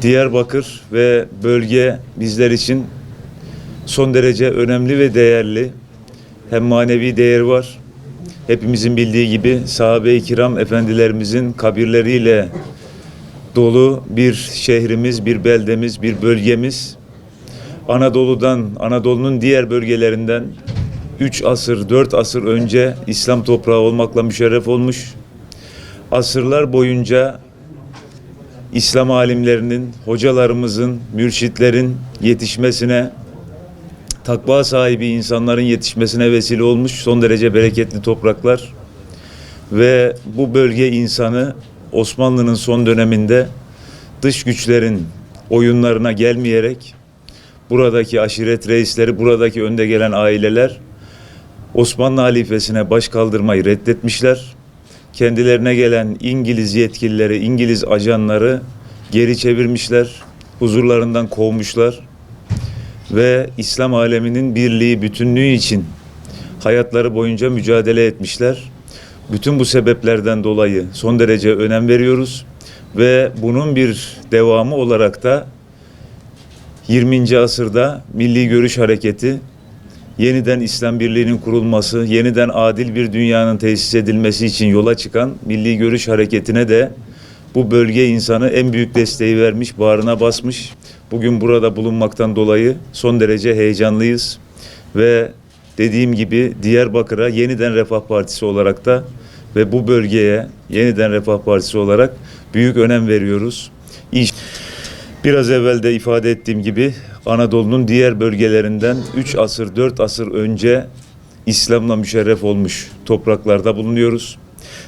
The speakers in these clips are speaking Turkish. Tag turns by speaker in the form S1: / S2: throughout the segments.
S1: Diyarbakır ve bölge bizler için son derece önemli ve değerli. Hem manevi değer var. Hepimizin bildiği gibi sahabe-i kiram efendilerimizin kabirleriyle dolu bir şehrimiz, bir beldemiz, bir bölgemiz. Anadolu'nun diğer bölgelerinden 3 asır, 4 asır önce İslam toprağı olmakla müşerref olmuş. Asırlar boyunca İslam alimlerinin, hocalarımızın, mürşitlerin yetişmesine, takva sahibi insanların yetişmesine vesile olmuş son derece bereketli topraklar. Ve bu bölge insanı Osmanlı'nın son döneminde dış güçlerin oyunlarına gelmeyerek buradaki aşiret reisleri, buradaki önde gelen aileler Osmanlı halifesine baş kaldırmayı reddetmişler. Kendilerine gelen İngiliz yetkilileri, İngiliz ajanları geri çevirmişler, huzurlarından kovmuşlar ve İslam aleminin birliği, bütünlüğü için hayatları boyunca mücadele etmişler. Bütün bu sebeplerden dolayı son derece önem veriyoruz ve bunun bir devamı olarak da 20. asırda Milli Görüş Hareketi, yeniden İslam birliğinin kurulması, yeniden adil bir dünyanın tesis edilmesi için yola çıkan Milli Görüş Hareketi'ne de bu bölge insanı en büyük desteği vermiş, bağrına basmış. Bugün burada bulunmaktan dolayı son derece heyecanlıyız ve dediğim gibi Diyarbakır'a yeniden Refah Partisi olarak da ve bu bölgeye yeniden Refah Partisi olarak büyük önem veriyoruz. Biraz evvel de ifade ettiğim gibi Anadolu'nun diğer bölgelerinden 3 asır, 4 asır önce İslam'la müşerref olmuş topraklarda bulunuyoruz.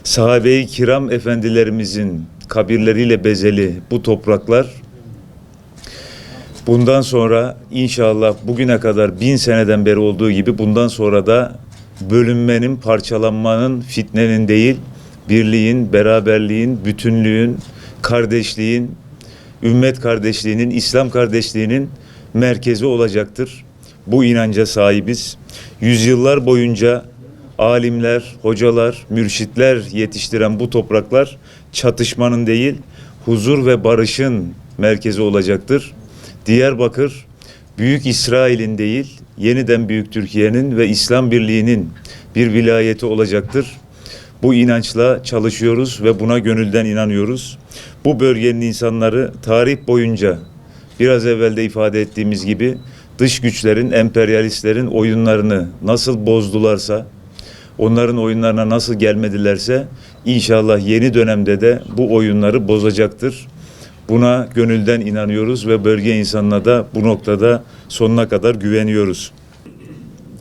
S1: Sahabe-i kiram efendilerimizin kabirleriyle bezeli bu topraklar bundan sonra inşallah bugüne kadar 1000 seneden beri olduğu gibi bundan sonra da bölünmenin, parçalanmanın, fitnenin değil, birliğin, beraberliğin, bütünlüğün, kardeşliğin, ümmet kardeşliğinin, İslam kardeşliğinin merkezi olacaktır. Bu inanca sahibiz. Yüzyıllar boyunca alimler, hocalar, mürşitler yetiştiren bu topraklar çatışmanın değil, huzur ve barışın merkezi olacaktır. Diyarbakır, Büyük İsrail'in değil, yeniden Büyük Türkiye'nin ve İslam Birliği'nin bir vilayeti olacaktır. Bu inançla çalışıyoruz ve buna gönülden inanıyoruz. Bu bölgenin insanları tarih boyunca biraz evvel de ifade ettiğimiz gibi dış güçlerin, emperyalistlerin oyunlarını nasıl bozdularsa, onların oyunlarına nasıl gelmedilerse inşallah yeni dönemde de bu oyunları bozacaktır. Buna gönülden inanıyoruz ve bölge insanına da bu noktada sonuna kadar güveniyoruz.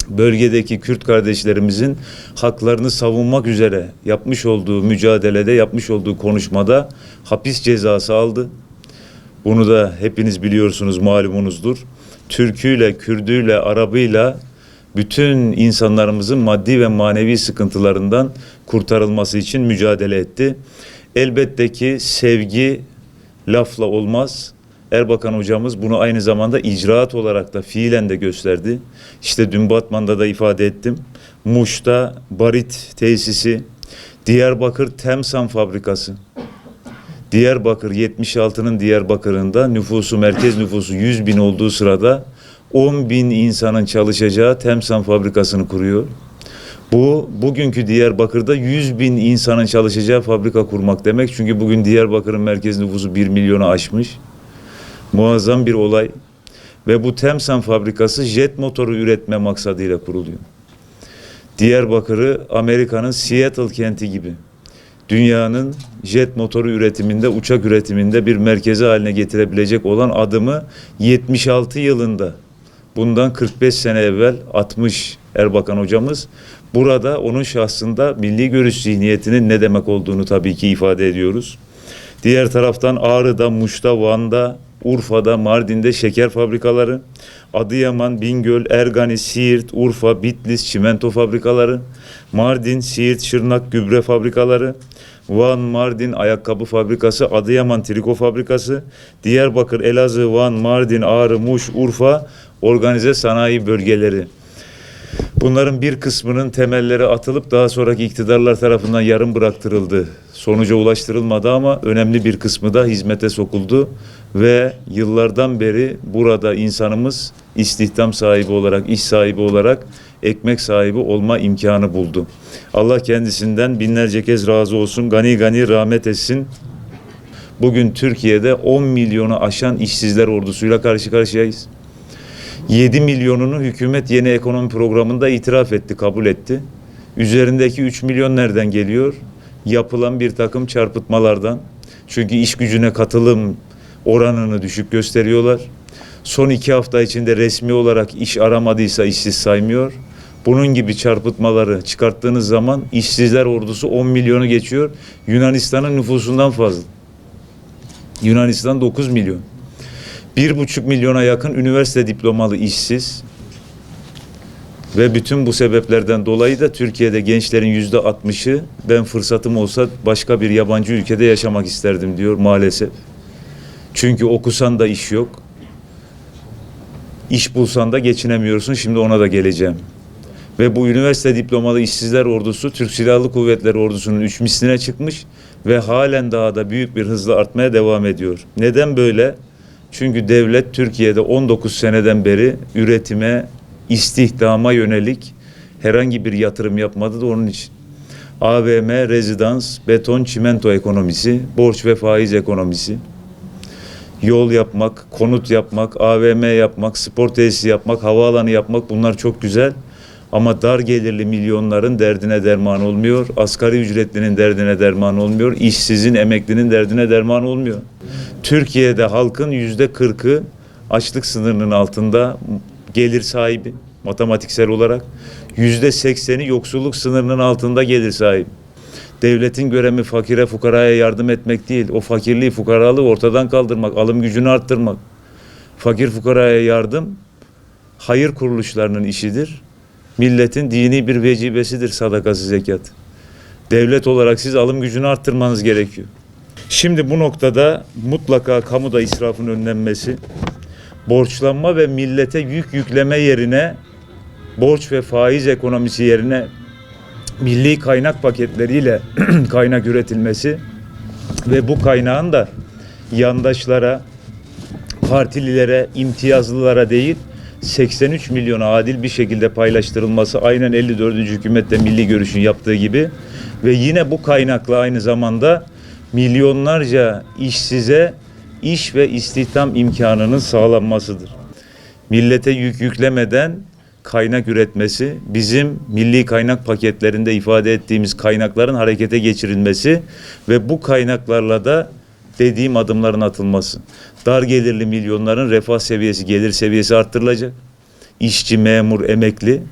S1: Bölgedeki Kürt kardeşlerimizin haklarını savunmak üzere yapmış olduğu mücadelede, yapmış olduğu konuşmada hapis cezası aldı. Bunu da hepiniz biliyorsunuz, malumunuzdur. Türküyle, Kürdüyle, Arabıyla bütün insanlarımızın maddi ve manevi sıkıntılarından kurtarılması için mücadele etti. Elbette ki sevgi lafla olmaz. Erbakan hocamız bunu aynı zamanda icraat olarak da fiilen de gösterdi. İşte dün Batman'da da ifade ettim. Muş'ta barit tesisi, Diyarbakır Temsan fabrikası. Diyarbakır 76'nın Diyarbakır'ında merkez nüfusu 100 bin olduğu sırada 10 bin insanın çalışacağı Temsan fabrikasını kuruyor. Bugünkü Diyarbakır'da 100 bin insanın çalışacağı fabrika kurmak demek. Çünkü bugün Diyarbakır'ın merkez nüfusu 1 milyonu aşmış. Muazzam bir olay ve bu Temsan fabrikası jet motoru üretme maksadıyla kuruluyor. Diyarbakır'ı Amerika'nın Seattle kenti gibi dünyanın jet motoru üretiminde, uçak üretiminde bir merkezi haline getirebilecek olan adımı 76 yılında bundan 45 sene evvel atmış Erbakan hocamız. Burada onun şahsında milli görüş zihniyetinin ne demek olduğunu tabii ki ifade ediyoruz. Diğer taraftan Ağrı'da, Muş'ta, Van'da, Urfa'da, Mardin'de şeker fabrikaları, Adıyaman, Bingöl, Ergani, Siirt, Urfa, Bitlis çimento fabrikaları, Mardin, Siirt, Şırnak gübre fabrikaları, Van, Mardin ayakkabı fabrikası, Adıyaman triko fabrikası, Diyarbakır, Elazığ, Van, Mardin, Ağrı, Muş, Urfa organize sanayi bölgeleri. Bunların bir kısmının temelleri atılıp daha sonraki iktidarlar tarafından yarım bıraktırıldı. Sonuca ulaştırılmadı ama önemli bir kısmı da hizmete sokuldu ve yıllardan beri burada insanımız istihdam sahibi olarak, iş sahibi olarak, ekmek sahibi olma imkanı buldu. Allah kendisinden binlerce kez razı olsun, gani gani rahmet etsin. Bugün Türkiye'de 10 milyonu aşan işsizler ordusuyla karşı karşıyayız. 7 milyonunu hükümet yeni ekonomi programında itiraf etti, kabul etti. Üzerindeki 3 milyon nereden geliyor? Yapılan bir takım çarpıtmalardan. Çünkü iş gücüne katılım oranını düşük gösteriyorlar. Son 2 hafta içinde resmi olarak iş aramadıysa işsiz saymıyor. Bunun gibi çarpıtmaları çıkarttığınız zaman işsizler ordusu 10 milyonu geçiyor. Yunanistan'ın nüfusundan fazla. Yunanistan 9 milyon. 1,5 milyona yakın üniversite diplomalı işsiz ve bütün bu sebeplerden dolayı da Türkiye'de gençlerin %60'ı ben fırsatım olsa başka bir yabancı ülkede yaşamak isterdim diyor maalesef. Çünkü okusan da iş yok. İş bulsan da geçinemiyorsun. Şimdi ona da geleceğim. Ve bu üniversite diplomalı işsizler ordusu Türk Silahlı Kuvvetleri ordusunun 3 misline çıkmış ve halen daha da büyük bir hızla artmaya devam ediyor. Neden böyle? Çünkü devlet Türkiye'de 19 seneden beri üretime, istihdama yönelik herhangi bir yatırım yapmadı da onun için. AVM, rezidans, beton, çimento ekonomisi, borç ve faiz ekonomisi, yol yapmak, konut yapmak, AVM yapmak, spor tesisi yapmak, havaalanı yapmak bunlar çok güzel. Ama dar gelirli milyonların derdine derman olmuyor. Asgari ücretlinin derdine derman olmuyor. İşsizin, emeklinin derdine derman olmuyor. Türkiye'de halkın %40'ı açlık sınırının altında gelir sahibi matematiksel olarak. %80'i yoksulluk sınırının altında gelir sahibi. Devletin görevi fakire fukaraya yardım etmek değil. O fakirliği fukaralığı ortadan kaldırmak, alım gücünü arttırmak. Fakir fukaraya yardım hayır kuruluşlarının işidir. Milletin dini bir vecibesidir sadakası zekat. Devlet olarak siz alım gücünü arttırmanız gerekiyor. Şimdi bu noktada mutlaka kamuda israfın önlenmesi, borçlanma ve millete yük yükleme yerine borç ve faiz ekonomisi yerine milli kaynak paketleriyle kaynak üretilmesi ve bu kaynağın da yandaşlara, partililere, imtiyazlılara değil 83 milyona adil bir şekilde paylaştırılması aynen 54. hükümette milli görüşün yaptığı gibi ve yine bu kaynakla aynı zamanda milyonlarca işsize iş ve istihdam imkanının sağlanmasıdır. Millete yük yüklemeden kaynak üretmesi, bizim milli kaynak paketlerinde ifade ettiğimiz kaynakların harekete geçirilmesi ve bu kaynaklarla da dediğim adımların atılması. Dar gelirli milyonların refah seviyesi, gelir seviyesi arttırılacak. İşçi, memur, emekli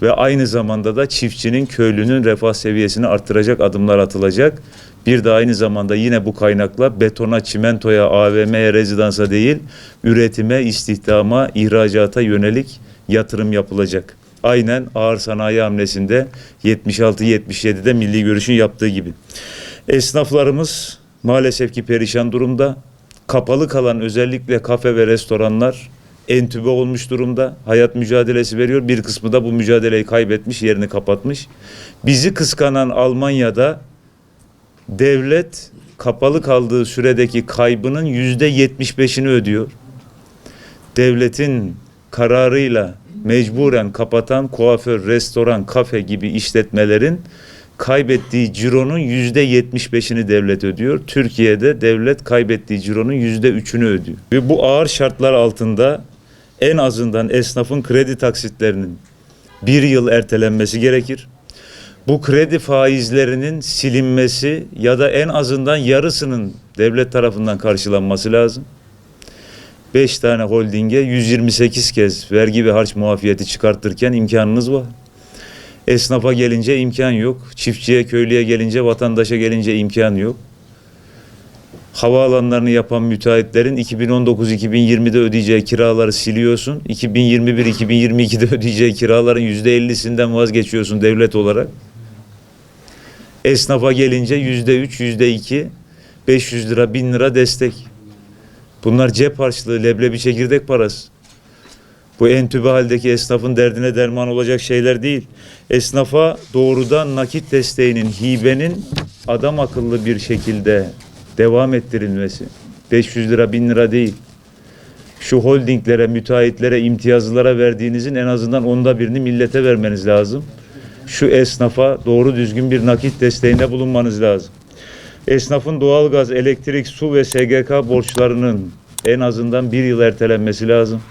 S1: ve aynı zamanda da çiftçinin, köylünün refah seviyesini arttıracak adımlar atılacak. Bir de aynı zamanda yine bu kaynakla betona, çimentoya, AVM'ye, rezidansa değil, üretime, istihdama, ihracata yönelik yatırım yapılacak. Aynen ağır sanayi hamlesinde 76-77'de milli görüşün yaptığı gibi. Esnaflarımız maalesef ki perişan durumda. Kapalı kalan özellikle kafe ve restoranlar entübe olmuş durumda. Hayat mücadelesi veriyor. Bir kısmı da bu mücadeleyi kaybetmiş, yerini kapatmış. Bizi kıskanan Almanya'da devlet kapalı kaldığı süredeki kaybının %75'ini ödüyor. Devletin kararıyla mecburen kapatan kuaför, restoran, kafe gibi işletmelerin kaybettiği cironun %75'ini devlet ödüyor. Türkiye'de devlet kaybettiği cironun %3'ünü ödüyor. Ve bu ağır şartlar altında en azından esnafın kredi taksitlerinin 1 yıl ertelenmesi gerekir. Bu kredi faizlerinin silinmesi ya da en azından yarısının devlet tarafından karşılanması lazım. 5 tane holdinge 128 kez vergi ve harç muafiyeti çıkartırken imkanınız var. Esnafa gelince imkan yok. Çiftçiye, köylüye gelince, vatandaşa gelince imkan yok. Havaalanlarını yapan müteahhitlerin 2019-2020'de ödeyeceği kiraları siliyorsun. 2021-2022'de ödeyeceği kiraların %50'sinden vazgeçiyorsun devlet olarak. Esnafa gelince %3, %2, 500 lira, 1000 lira destek. Bunlar cep harçlığı, leblebi çekirdek parası. Bu entübe haldeki esnafın derdine derman olacak şeyler değil. Esnafa doğrudan nakit desteğinin, hibenin adam akıllı bir şekilde devam ettirilmesi. 500 lira, 1000 lira değil. Şu holdinglere, müteahhitlere, imtiyazlılara verdiğinizin en azından onda birini millete vermeniz lazım. Şu esnafa doğru düzgün bir nakit desteğinde bulunmanız lazım. Esnafın doğalgaz, elektrik, su ve SGK borçlarının en azından bir yıl ertelenmesi lazım.